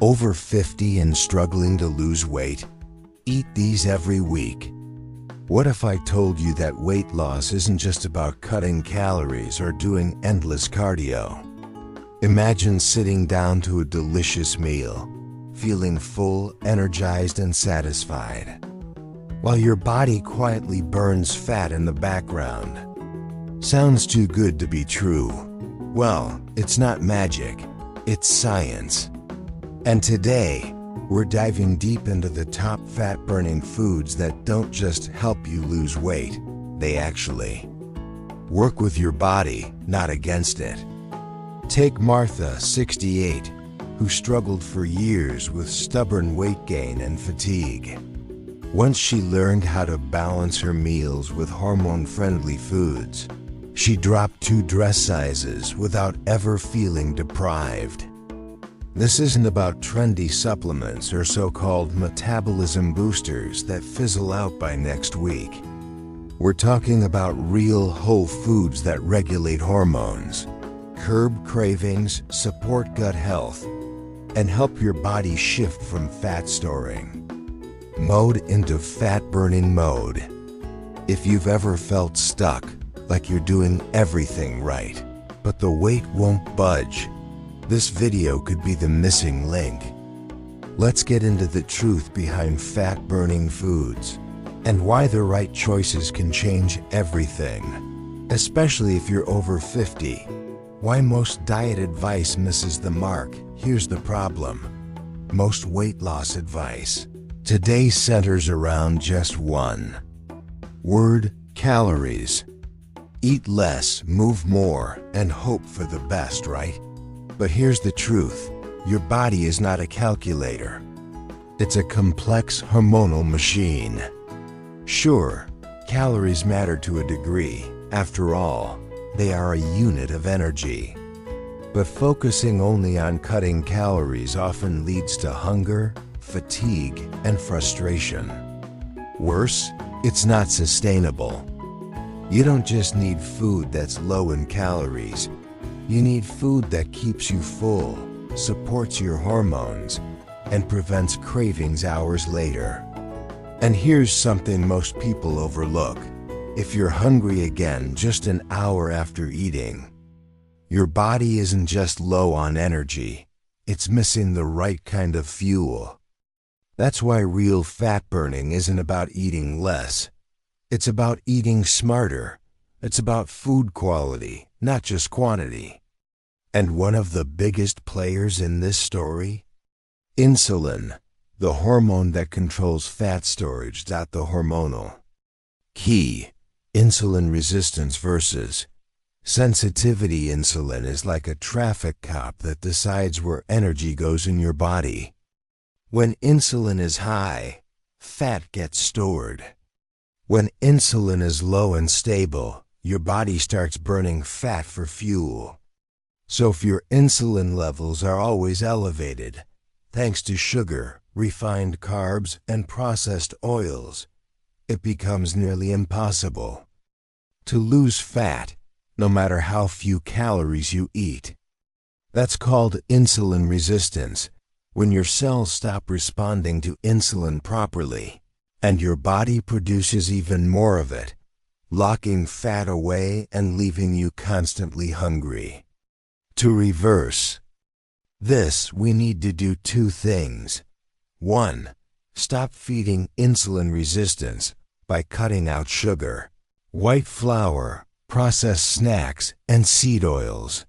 Over 50 and struggling to lose weight? Eat these every week. What if I told you that weight loss isn't just about cutting calories or doing endless cardio? Imagine sitting down to a delicious meal, feeling full, energized, and satisfied, while your body quietly burns fat in the background. Sounds too good to be true. Well, it's not magic, it's science. And today, we're diving deep into the top fat-burning foods that don't just help you lose weight, they actually work with your body, not against it. Take Martha, 68, who struggled for years with stubborn weight gain and fatigue. Once she learned how to balance her meals with hormone-friendly foods, she dropped 2 dress sizes without ever feeling deprived. This isn't about trendy supplements or so-called metabolism boosters that fizzle out by next week. We're talking about real whole foods that regulate hormones, curb cravings, support gut health, and help your body shift from fat storing mode into fat-burning mode. If you've ever felt stuck, like you're doing everything right, but the weight won't budge, this video could be the missing link. Let's get into the truth behind fat-burning foods and why the right choices can change everything, especially if you're over 50. Why most diet advice misses the mark. Here's the problem. Most weight loss advice today centers around just one word: calories. Eat less, move more, and hope for the best, right? But here's the truth. Your body is not a calculator. It's a complex hormonal machine. Sure, calories matter to a degree. After all, they are a unit of energy. But focusing only on cutting calories often leads to hunger, fatigue, and frustration. Worse, it's not sustainable. You don't just need food that's low in calories. You need food that keeps you full, supports your hormones, and prevents cravings hours later. And here's something most people overlook. If you're hungry again just an hour after eating, your body isn't just low on energy, it's missing the right kind of fuel. That's why real fat burning isn't about eating less. It's about eating smarter. It's about food quality, not just quantity. And one of the biggest players in this story? Insulin, the hormone that controls fat storage. The hormonal key. Insulin resistance versus sensitivity. Insulin is like a traffic cop that decides where energy goes in your body. When insulin is high, fat gets stored. When insulin is low and stable, your body starts burning fat for fuel. So if your insulin levels are always elevated, thanks to sugar, refined carbs, and processed oils, it becomes nearly impossible to lose fat, no matter how few calories you eat. That's called insulin resistance, when your cells stop responding to insulin properly, and your body produces even more of it, locking fat away and leaving you constantly hungry. To reverse this, we need to do 2 things. 1. Stop feeding insulin resistance by cutting out sugar, white flour, processed snacks, and seed oils.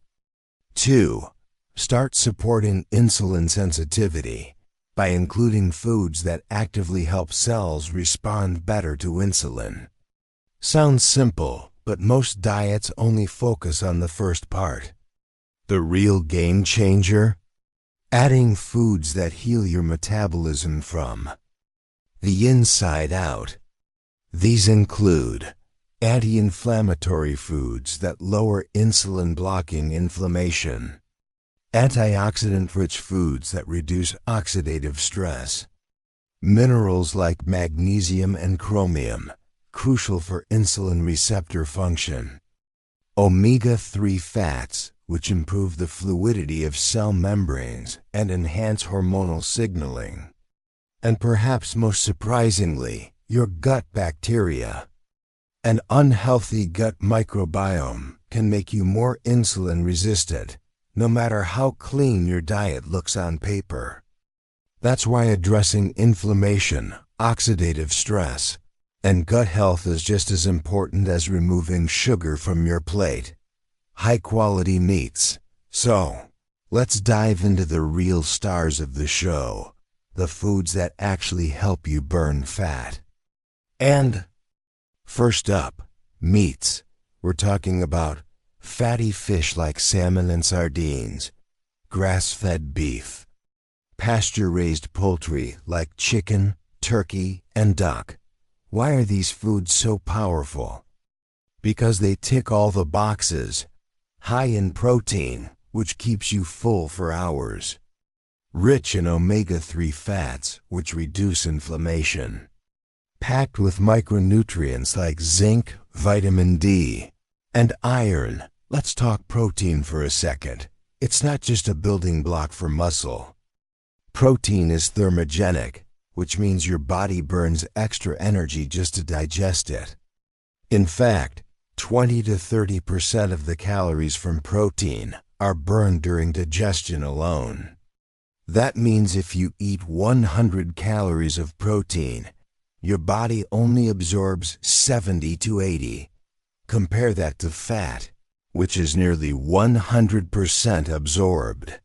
2. Start supporting insulin sensitivity by including foods that actively help cells respond better to insulin. Sounds simple, but most diets only focus on the first part. The real game changer? Adding foods that heal your metabolism from the inside out. These include anti-inflammatory foods that lower insulin-blocking inflammation, antioxidant-rich foods that reduce oxidative stress, minerals like magnesium and chromium, crucial for insulin receptor function, omega-3 fats, which improve the fluidity of cell membranes and enhance hormonal signaling. And perhaps most surprisingly, your gut bacteria. An unhealthy gut microbiome can make you more insulin resistant, no matter how clean your diet looks on paper. That's why addressing inflammation, oxidative stress, and gut health is just as important as removing sugar from your plate. High-quality meats. So, let's dive into the real stars of the show, the foods that actually help you burn fat. And first up, meats. We're talking about fatty fish like salmon and sardines, grass-fed beef, pasture-raised poultry like chicken, turkey, and duck. Why are these foods so powerful? Because they tick all the boxes. High in protein, which keeps you full for hours. Rich in omega-3 fats, which reduce inflammation. Packed with micronutrients like zinc, vitamin D, and iron. Let's talk protein for a second. It's not just a building block for muscle. Protein is thermogenic, which means your body burns extra energy just to digest it. In fact, 20 to 30% of the calories from protein are burned during digestion alone. That means if you eat 100 calories of protein, your body only absorbs 70 to 80. Compare that to fat, which is nearly 100% absorbed.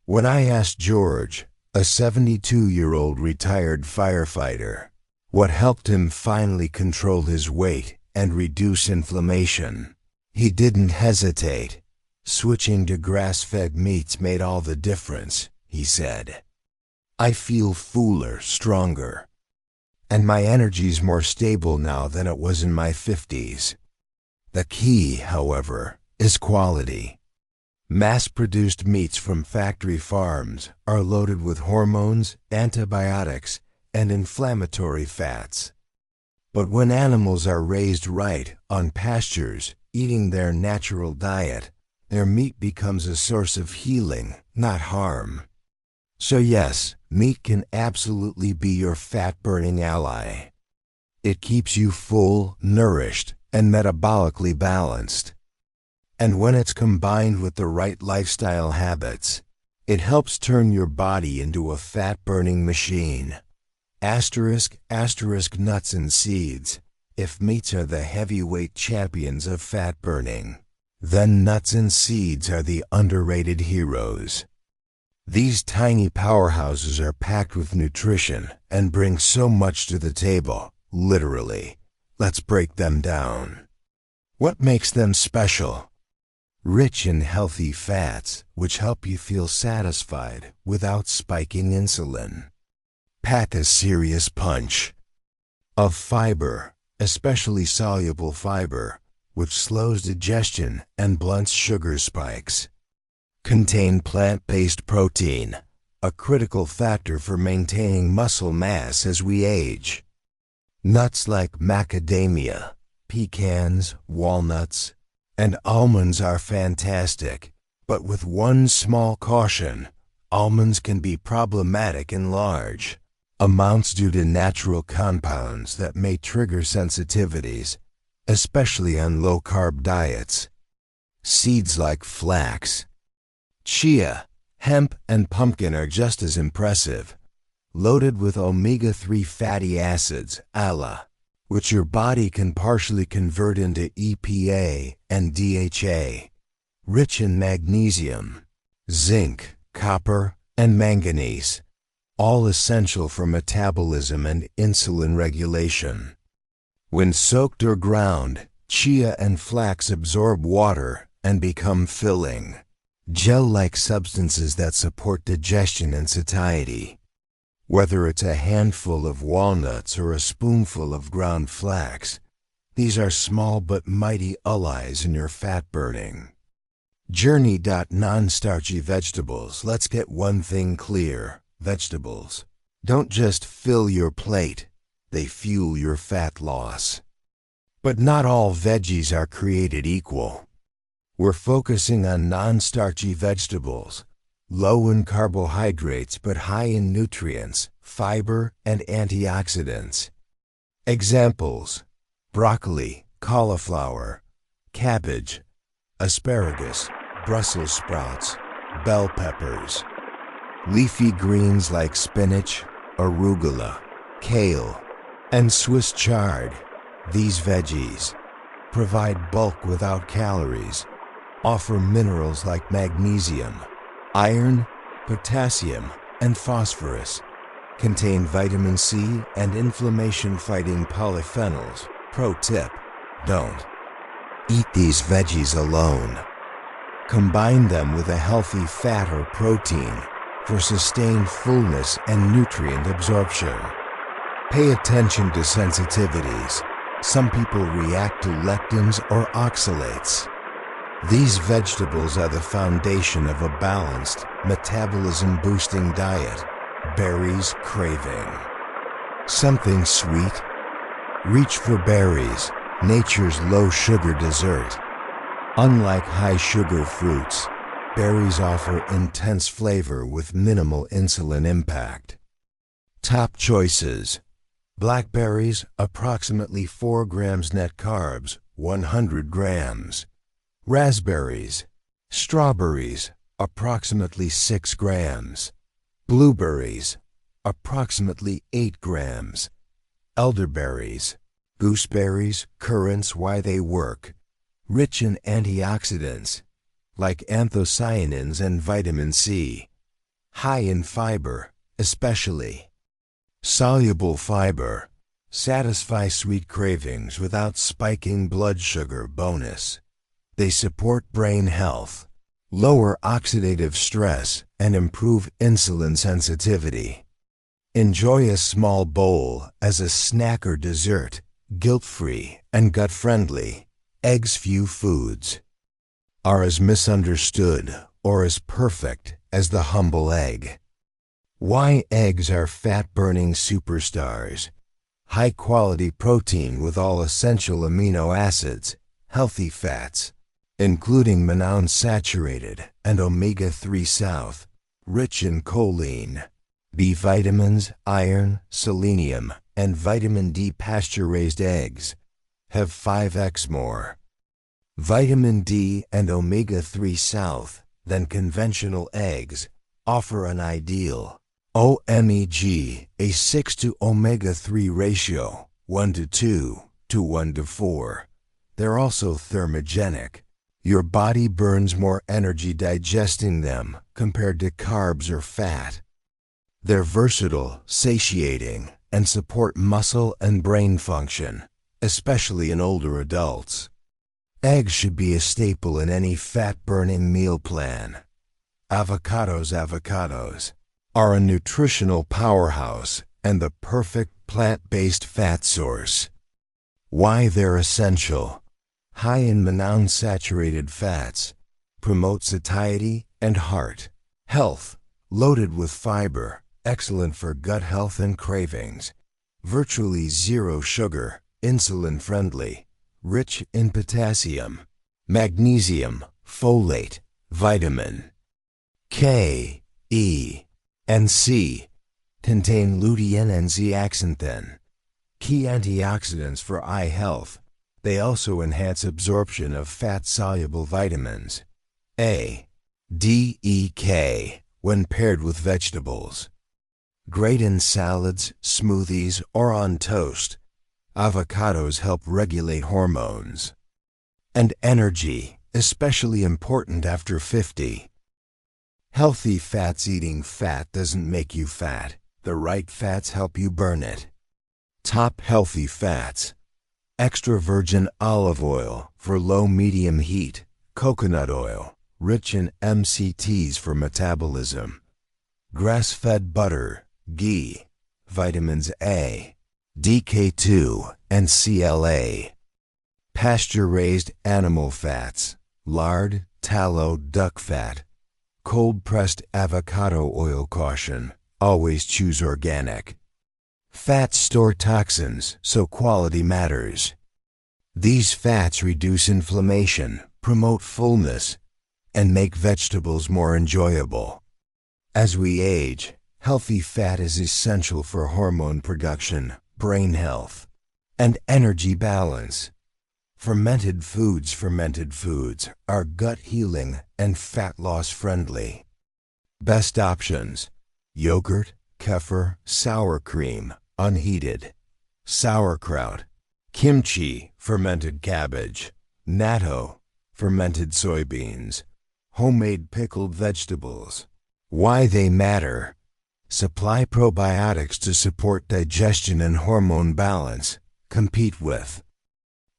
When I asked George, a 72-year-old retired firefighter, what helped him finally control his weight and reduce inflammation, he didn't hesitate. Switching to grass-fed meats made all the difference, he said. I feel fuller, stronger, and my energy's more stable now than it was in my 50s. The key, however, is quality. Mass-produced meats from factory farms are loaded with hormones, antibiotics, and inflammatory fats. But when animals are raised right, on pastures, eating their natural diet, their meat becomes a source of healing, not harm. So yes, meat can absolutely be your fat-burning ally. It keeps you full, nourished, and metabolically balanced. And when it's combined with the right lifestyle habits, it helps turn your body into a fat-burning machine. Asterisk nuts and seeds. If meats are the heavyweight champions of fat burning, then nuts and seeds are the underrated heroes. These tiny powerhouses are packed with nutrition and bring so much to the table, literally. Let's break them down. What makes them special? Rich in healthy fats, which help you feel satisfied without spiking insulin. Pack a serious punch of fiber, especially soluble fiber, which slows digestion and blunts sugar spikes. Contain plant-based protein, a critical factor for maintaining muscle mass as we age. Nuts like macadamia, pecans, walnuts, and almonds are fantastic, but with one small caution: almonds can be problematic in large amounts due to natural compounds that may trigger sensitivities, especially on low-carb diets. Seeds like flax, chia, hemp, and pumpkin are just as impressive, loaded with omega-3 fatty acids, ALA, which your body can partially convert into EPA and DHA, rich in magnesium, zinc, copper, and manganese, all essential for metabolism and insulin regulation. When soaked or ground, chia and flax absorb water and become filling, gel-like substances that support digestion and satiety. Whether it's a handful of walnuts or a spoonful of ground flax, these are small but mighty allies in your fat burning. Journey. Non-starchy vegetables. Let's get one thing clear. Vegetables don't just fill your plate, they fuel your fat loss. But not all veggies are created equal. We're focusing on non-starchy vegetables, low in carbohydrates but high in nutrients, fiber, and antioxidants. Examples: broccoli, cauliflower, cabbage, asparagus, Brussels sprouts, bell peppers. Leafy greens like spinach, arugula, kale, and Swiss chard. These veggies provide bulk without calories, offer minerals like magnesium, iron, potassium, and phosphorus, contain vitamin C and inflammation-fighting polyphenols. Pro tip: don't eat these veggies alone. Combine them with a healthy fat or protein for sustained fullness and nutrient absorption. Pay attention to sensitivities. Some people react to lectins or oxalates. These vegetables are the foundation of a balanced, metabolism-boosting diet. Berries craving something sweet? Reach for berries, nature's low-sugar dessert. Unlike high-sugar fruits, berries offer intense flavor with minimal insulin impact. Top choices: blackberries, approximately 4 grams net carbs, 100 grams. Raspberries. Strawberries, approximately 6 grams. Blueberries, approximately 8 grams. Elderberries. Gooseberries, currants. Why they work: rich in antioxidants, like anthocyanins and vitamin C. High in fiber, especially soluble fiber. Satisfy sweet cravings without spiking blood sugar. Bonus: they support brain health, lower oxidative stress, and improve insulin sensitivity. Enjoy a small bowl as a snack or dessert, guilt-free and gut-friendly. Eggs. Few foods are as misunderstood or as perfect as the humble egg. Why eggs are fat-burning superstars. High-quality protein with all essential amino acids, healthy fats, including monounsaturated and omega-3 south, rich in choline, B vitamins, iron, selenium, and vitamin D. Pasture-raised eggs have 5x more vitamin D and omega-3 south than conventional eggs, offer an ideal OMEG, a 6 to omega-3 ratio, 1 to 2 to 1 to 4. They're also thermogenic. Your body burns more energy digesting them compared to carbs or fat. They're versatile, satiating, and support muscle and brain function, especially in older adults. Eggs should be a staple in any fat-burning meal plan. Avocados are a nutritional powerhouse and the perfect plant-based fat source. Why they're essential: high in monounsaturated fats, promote satiety and heart health, loaded with fiber, excellent for gut health and cravings, virtually zero sugar, insulin-friendly, rich in potassium, magnesium, folate, vitamin K, E, and C, contain lutein and zeaxanthin, key antioxidants for eye health. They also enhance absorption of fat-soluble vitamins A, D, E, K when paired with vegetables. Great in salads, smoothies, or on toast. Avocados help regulate hormones and energy, especially important after 50. Healthy fats. Eating fat doesn't make you fat. The right fats help you burn it. Top healthy fats: extra virgin olive oil for low-medium heat, coconut oil, rich in MCTs for metabolism, grass-fed butter, ghee, vitamins A, DK2, and CLA, pasture-raised animal fats, lard, tallow, duck fat, cold-pressed avocado oil. Caution: always choose organic. Fats store toxins, so quality matters. These fats reduce inflammation, promote fullness, and make vegetables more enjoyable. As we age, healthy fat is essential for hormone production, brain health, and energy balance. Fermented foods are gut healing and fat loss friendly. Best options: yogurt, kefir, sour cream, unheated, sauerkraut, kimchi, fermented cabbage, natto, fermented soybeans, homemade pickled vegetables. Why they matter: supply probiotics to support digestion and hormone balance, compete with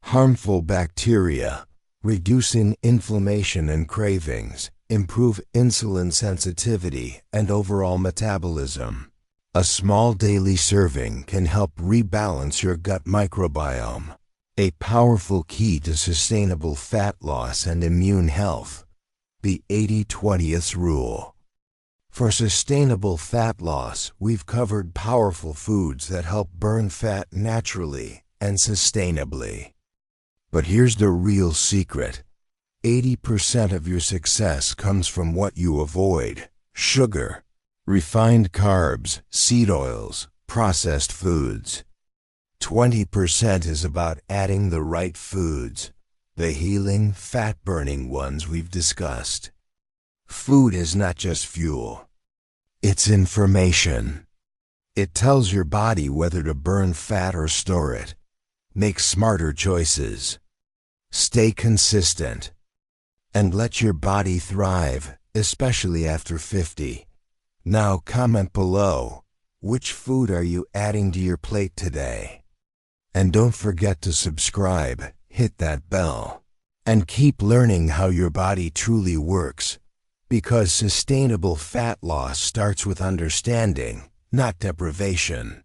harmful bacteria, reducing inflammation and cravings, improve insulin sensitivity and overall metabolism. A small daily serving can help rebalance your gut microbiome, a powerful key to sustainable fat loss and immune health. The 80-20th rule. For sustainable fat loss, we've covered powerful foods that help burn fat naturally and sustainably. But here's the real secret. 80% of your success comes from what you avoid: sugar, refined carbs, seed oils, processed foods. 20% is about adding the right foods, the healing, fat-burning ones we've discussed. Food is not just fuel. It's information. It tells your body whether to burn fat or store it. Make smarter choices. Stay consistent. And let your body thrive, especially after 50. Now comment below, which food are you adding to your plate today? And don't forget to subscribe, hit that bell, and keep learning how your body truly works. Because sustainable fat loss starts with understanding, not deprivation.